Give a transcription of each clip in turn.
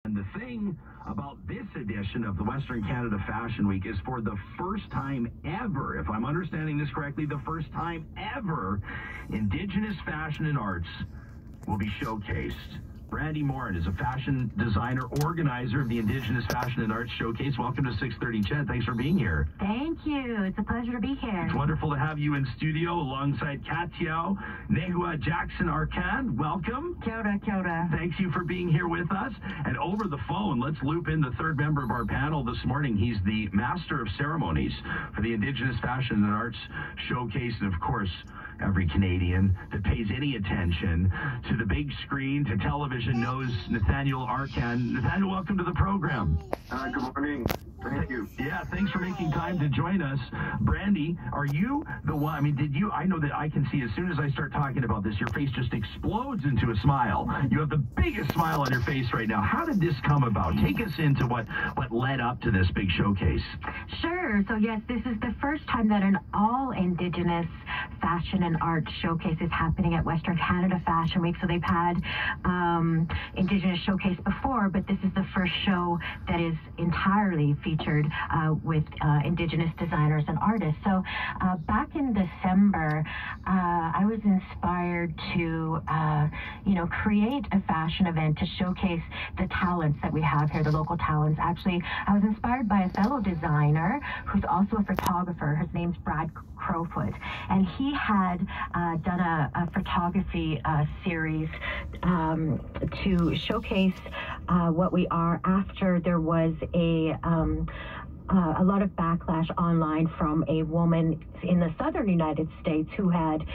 And the thing about this edition of the Western Canada Fashion Week is for the first time ever, if I'm understanding this correctly, the first time ever, Indigenous fashion and arts will be showcased. Brandy Morin is a fashion designer, organizer of the Indigenous Fashion and Arts Showcase. Welcome to 630 Chet. Thanks for being here. Thank you. It's a pleasure to be here. It's wonderful to have you in studio alongside Katiao Nehua Jackson Arkan. Welcome. Kia ora, kia ora. Thank you for being here with us. And over the phone, let's loop in the third member of our panel this morning. He's the Master of Ceremonies for the Indigenous Fashion and Arts Showcase. And of course, every Canadian that pays any attention to the big screen, to television, knows Nathaniel Arkan. Nathaniel, welcome to the program. Good morning. Thank you. Yeah, thanks for making time to join us. Brandy, are you the one? I mean, I know that I can see as soon as I start talking about this, your face just explodes into a smile. You have the biggest smile on your face right now. How did this come about? Take us into what led up to this big showcase. Sure. So yes, this is the first time that an all Indigenous fashion and art showcase is happening at Western Canada Fashion Week. So they've had Indigenous showcase before, but this is the first show that is entirely featured with Indigenous designers and artists. So back in December, I was inspired to, create a fashion event to showcase the talents that we have here, the local talents. Actually, I was inspired by a fellow designer who's also a photographer. His name's Brad Crowfoot, and he had done a photography series to showcase what we are after there was a lot of backlash online from a woman in the southern United States who had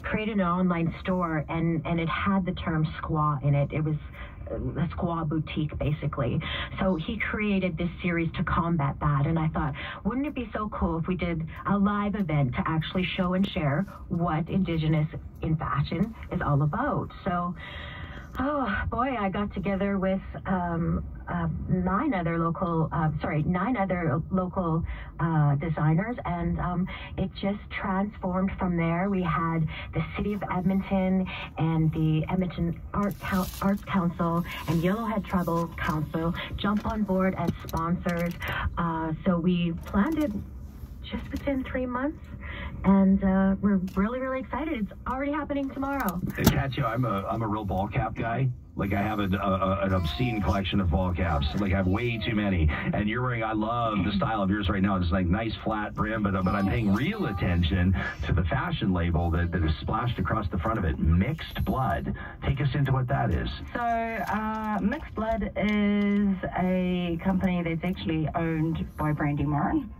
created an online store, and it had the term squaw in it. It was a squaw boutique, basically. So he created this series to combat that, and I thought, wouldn't it be so cool if we did a live event to actually show and share what Indigenous in fashion is all about? So, oh boy, I got together with nine other local designers, and it just transformed from there. We had the City of Edmonton and the Edmonton Arts Council and Yellowhead Tribal Council jump on board as sponsors. So we planned it just within 3 months, and we're really excited. It's already happening tomorrow. Katya, I'm a real ball cap guy. Like, I have an obscene collection of ball caps. Like, I have way too many. And you're wearing, I love the style of yours right now. It's like nice flat brim, but I'm paying real attention to the fashion label that is splashed across the front of it. Mixed Blood. Take us into what that is. So, Mixed Blood is a company that's actually owned by Brandy Morin.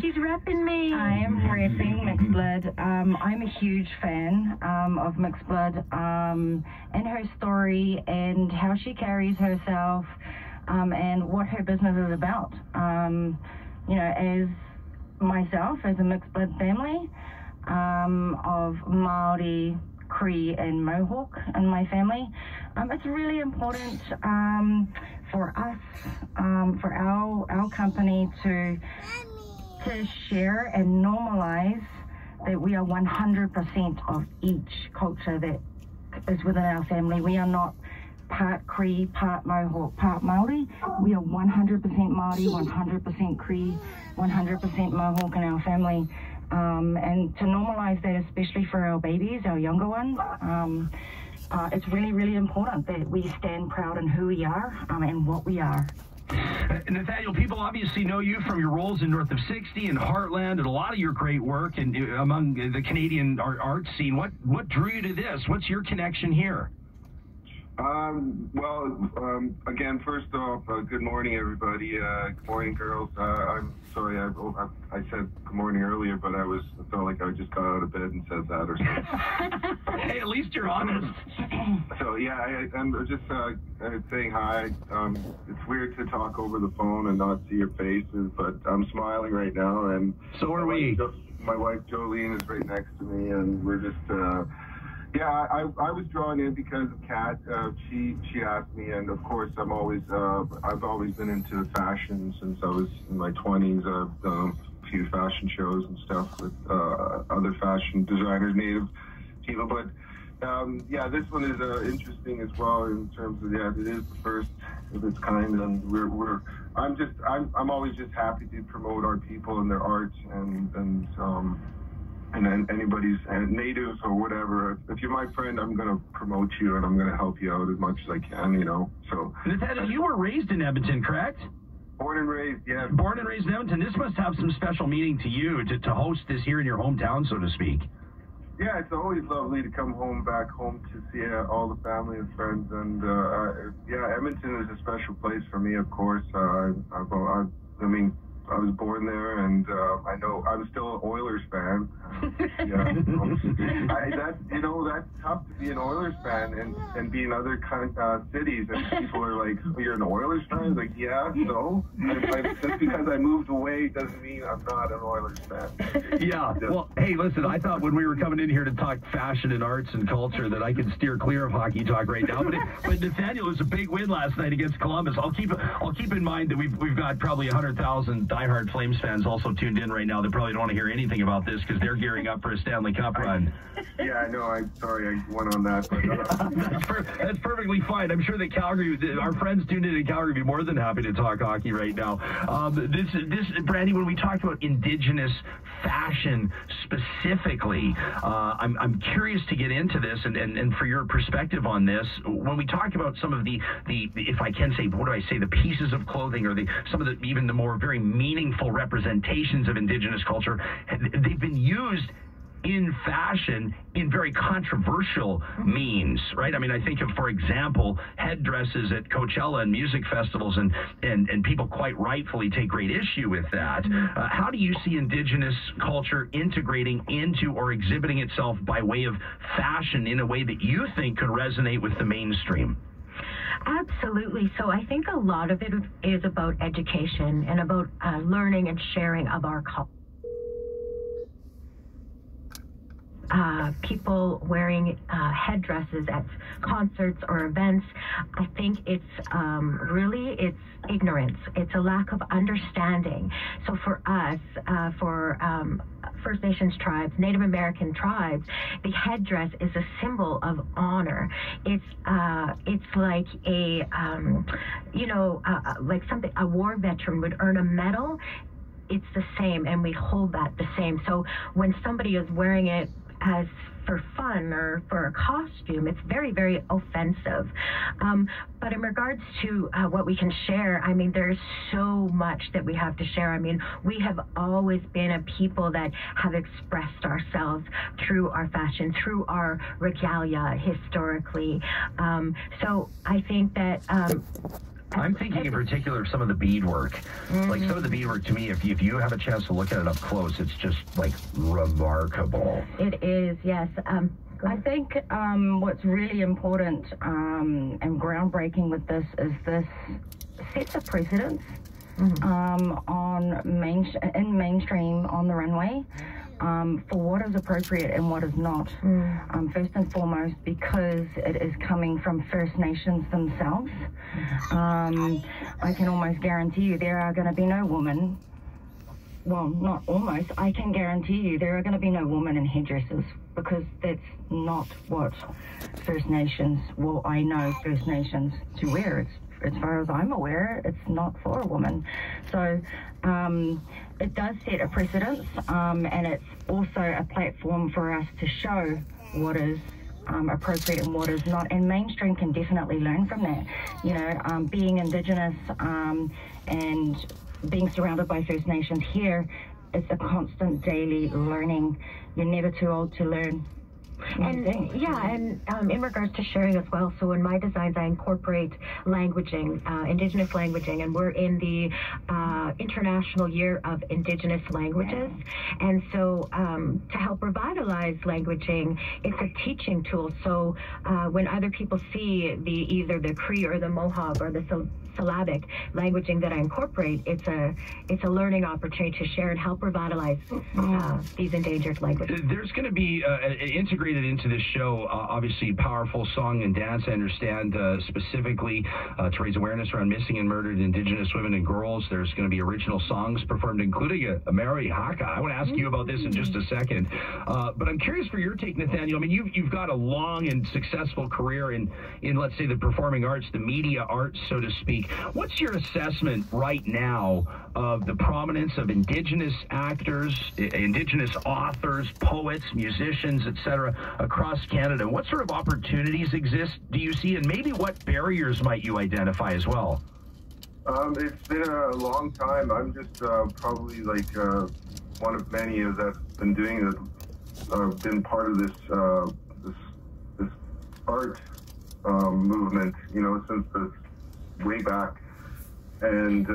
She's repping me. I am repping Mixed Blood. I'm a huge fan of Mixed Blood and her story and how she carries herself and what her business is about. As myself, as a Mixed Blood family of Maori, Cree, and Mohawk in my family, it's really important for us, for our company to share and normalize that we are 100% of each culture that is within our family. We are not part Cree, part Mohawk, part Maori. We are 100% Maori, 100% Cree, 100% Mohawk in our family. And to normalize that, especially for our babies, our younger ones, it's really important that we stand proud in who we are and what we are. Nathaniel, people obviously know you from your roles in North of 60 and Heartland and a lot of your great work and among the Canadian art scene. What drew you to this? What's your connection here? Again, first off, good morning, everybody. Good morning, girls. I'm sorry, I said good morning earlier, but I felt like I just got out of bed and said that or something. Hey, at least you're honest. So, yeah, I'm just saying hi. It's weird to talk over the phone and not see your faces, but I'm smiling right now. And so are we. My wife, Jolene, is right next to me, and we're just... I was drawn in because of Kat. She asked me, and of course I've always been into fashion since I was in my 20s. I've done a few fashion shows and stuff with other fashion designers, Native people. But Yeah, this one is interesting as well in terms of, yeah, it is the first of its kind, and I'm always just happy to promote our people and their art and anybody's natives or whatever. If you're my friend, I'm going to promote you and I'm going to help you out as much as I can, you know. So Nathaniel, you were raised in Edmonton, correct? Born and raised, yeah. Born and raised in Edmonton. This must have some special meaning to you to host this here in your hometown, so to speak. Yeah, it's always lovely to come back home to see all the family and friends, and yeah, Edmonton is a special place for me, of course. I mean, I was born there, and I know I'm still an Oilers fan. Yeah, that's tough to be an Oilers fan and be in other cities, and people are like, "Oh, you're an Oilers fan?" Like, yeah, so just because I moved away doesn't mean I'm not an Oilers fan. Yeah. Well, hey, listen, I thought when we were coming in here to talk fashion and arts and culture that I could steer clear of hockey talk right now. But Nathaniel, it was a big win last night against Columbus. I'll keep in mind that we've got probably 100,000 diehard Flames fans also tuned in right now. They probably don't want to hear anything about this because they're gearing up for a Stanley Cup run. Yeah, I know. I'm sorry I went on that. But, that's perfectly fine. I'm sure that Calgary, our friends tuned in Calgary, would be more than happy to talk hockey right now. This, Brandy, when we talked about Indigenous fashion specifically, I'm curious to get into this and for your perspective on this. When we talk about some of the if I can say, what do I say, the pieces of clothing or some of the even the more very meaningful representations of Indigenous culture, they've been used in fashion in very controversial means, right? I mean, I think of, for example, headdresses at Coachella and music festivals, and people quite rightfully take great issue with that. How do you see Indigenous culture integrating into or exhibiting itself by way of fashion in a way that you think could resonate with the mainstream? Absolutely. So I think a lot of it is about education and about learning and sharing of our culture. People wearing headdresses at concerts or events, I think it's it's ignorance. It's a lack of understanding. So for us, for First Nations tribes, Native American tribes, the headdress is a symbol of honor. It's like a like something a war veteran would earn a medal. It's the same, and we hold that the same. So when somebody is wearing it as for fun or for a costume, it's very, very offensive. But in regards to what we can share, I mean, there's so much that we have to share. I mean, we have always been a people that have expressed ourselves through our fashion, through our regalia historically. So I think that I'm thinking in particular of some of the beadwork. Like some of the beadwork, to me, if you have a chance to look at it up close, it's just like remarkable. It is, yes. I think what's really important and groundbreaking with this is this sets a precedence in mainstream on the runway. For what is appropriate and what is not. First and foremost, because it is coming from First Nations themselves. I can almost guarantee you there are going to be no women. Well, not almost. I can guarantee you there are going to be no women in headdresses, because that's not what First Nations, well, I know First Nations to wear. It's, as far as I'm aware, it's not for a woman. So it does set a precedence, and it's also a platform for us to show what is appropriate and what is not. And mainstream can definitely learn from that. You know, being Indigenous and being surrounded by First Nations here, it's a constant daily learning. You're never too old to learn. And in regards to sharing as well, so in my designs I incorporate languaging, Indigenous languaging, and we're in the International Year of Indigenous Languages. And so to help revitalize languaging, it's a teaching tool. So when other people see either the Cree or the Mohawk or the syllabic languaging that I incorporate, it's a learning opportunity to share and help revitalize these endangered languages. There's going to be an integrated integrated into this show, obviously powerful song and dance, I understand, specifically to raise awareness around missing and murdered Indigenous women and girls. There's going to be original songs performed, including a Mary Haka. I want to ask you about this in just a second. But I'm curious for your take, Nathaniel. I mean, you've got a long and successful career in, let's say, the performing arts, the media arts, so to speak. What's your assessment right now of the prominence of Indigenous actors, Indigenous authors, poets, musicians, etc., across Canada? What sort of opportunities exist, do you see, and maybe what barriers might you identify as well? It's been a long time. I'm just probably like one of many that's been doing it. Been part of this this art movement, you know, since the way back, and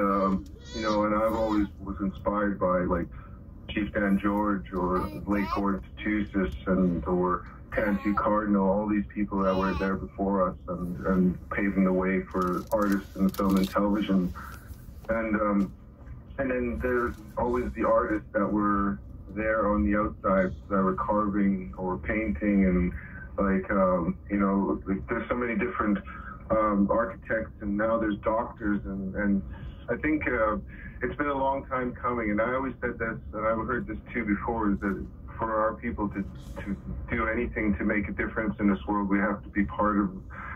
you know, and I've always was inspired by like Chief Dan George or Lake Gordon Tusis and or Tantu Cardinal, all these people that were there before us and paving the way for artists in film and television. And then there's always the artists that were there on the outside that were carving or painting, and like, you know, like there's so many different architects, and now there's doctors, and I think it's been a long time coming, and I always said this, and I've heard this too before, is that for our people to do anything to make a difference in this world, we have to be part of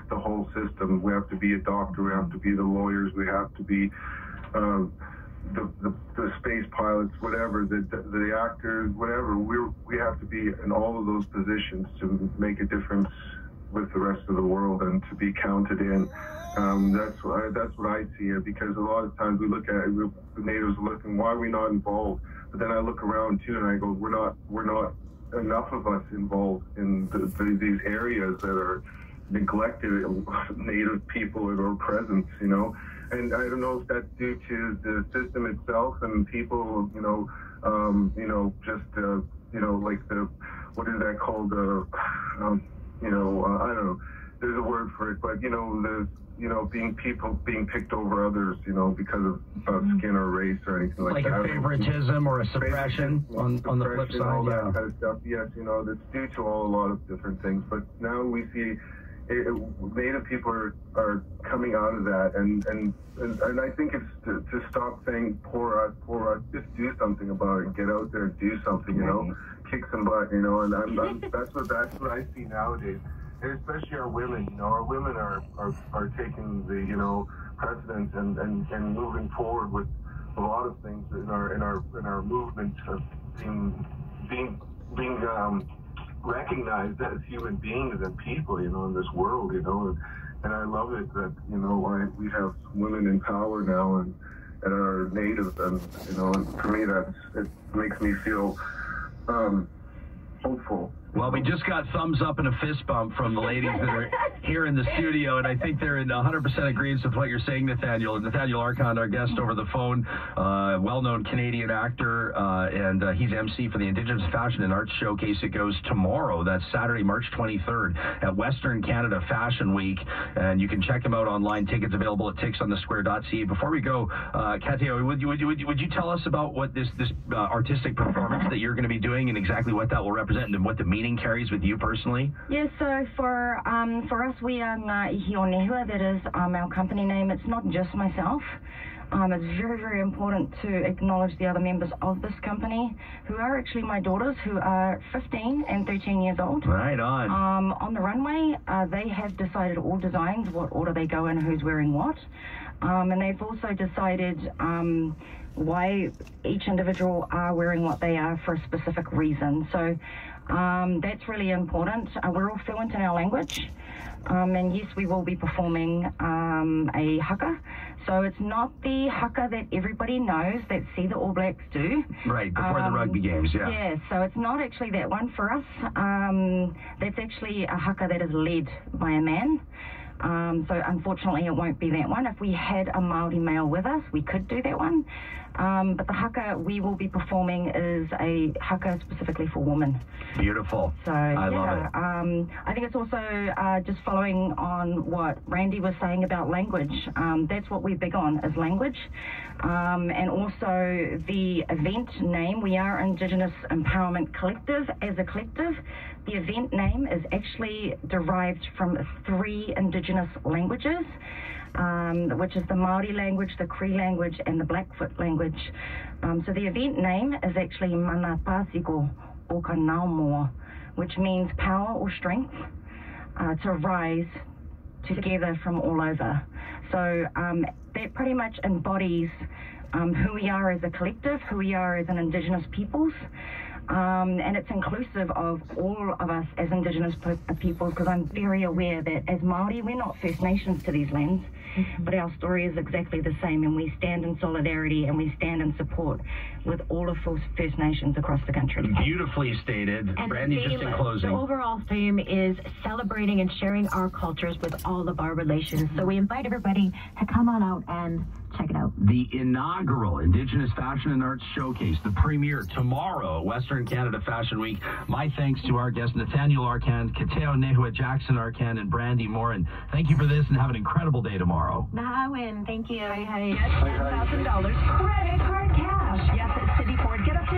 the whole system. We have to be a doctor, we have to be the lawyers, we have to be the space pilots, whatever, the actors, whatever. We have to be in all of those positions to make a difference with the rest of the world and to be counted in. That's what I see it, because a lot of times we look at it, the natives are looking, why are we not involved? But then I look around too and I go, we're not enough of us involved in these areas that are neglected, native people and our presence, you know. And I don't know if that's due to the system itself and people, you know, just, you know, like what is that called? You know, I don't know. There's a word for it, but, you know, being picked over others, you know, because of skin or race or anything like that. Like a favoritism or a suppression on the flip side, all that kind of stuff. Yes, you know, that's due to a lot of different things. But now we see Native people are coming out of that, and I think it's to stop saying poor us, just do something about it, get out there and do something, you know, kick some butt, you know, and that's what I see nowadays, and especially our women, you know, our women are taking the, you know, precedence and moving forward with a lot of things in our movement of being recognized as human beings and people, you know, in this world, you know, and I love it that, you know, we have women in power now and are native, and, you know, and for me it makes me feel hopeful. Well, we just got thumbs up and a fist bump from the ladies that are here in the studio, and I think they're in 100% agreement with what you're saying, Nathaniel. Nathaniel Archon, our guest over the phone, well-known Canadian actor, and he's MC for the Indigenous Fashion and Arts Showcase. It goes tomorrow. That's Saturday, March 23rd at Western Canada Fashion Week, and you can check him out online. Tickets available at ticksonthesquare.ca. Before we go, Kateo, would you tell us about what this artistic performance that you're going to be doing and exactly what that will represent and what the meaning carries with you personally? Yeah, so for us, we are Ihionehua, that is our company name. It's not just myself. It's very, very important to acknowledge the other members of this company, who are actually my daughters, who are 15 and 13 years old. Right on. On the runway, they have decided all designs, what order they go in, who's wearing what. And they've also decided why each individual are wearing what they are for a specific reason. So that's really important. We're all fluent in our language. And yes, we will be performing a haka. So it's not the haka that everybody knows that See the All Blacks do. Right, before the rugby games, yeah. Yeah, so it's not actually that one for us. That's actually a haka that is led by a man. So unfortunately it won't be that one. If we had a Māori male with us, we could do that one. But the haka we will be performing is a haka specifically for women. Beautiful. So I love it. I think it's also just following on what Randy was saying about language. That's what we're big on, is language. And also the event name, we are Indigenous Empowerment Collective. As a collective, The event name is actually derived from 3 Indigenous languages, which is the Māori language, the Cree language, and the Blackfoot language. So the event name is actually Mana Pāsiko o ka Naumoa, which means power or strength to rise together from all over. So that pretty much embodies who we are as a collective, who we are as an Indigenous peoples. And it's inclusive of all of us as Indigenous people, because I'm very aware that as Māori, we're not First Nations to these lands, but our story is exactly the same, and we stand in solidarity and we stand in support with all of First Nations across the country. Beautifully stated. And Brandy, just in closing. The overall theme is celebrating and sharing our cultures with all of our relations. So we invite everybody to come on out and check it out. The inaugural Indigenous Fashion and Arts Showcase, the premiere tomorrow at Western Canada Fashion Week. My thanks to our guests, Nathaniel Arcand, Kateo Nehua, Jackson Arcand, and Brandy Morin. Thank you for this, and have an incredible day tomorrow. Nahawin, thank you. Get $10,000 credit card cash. Yes, at City Ford. Get up to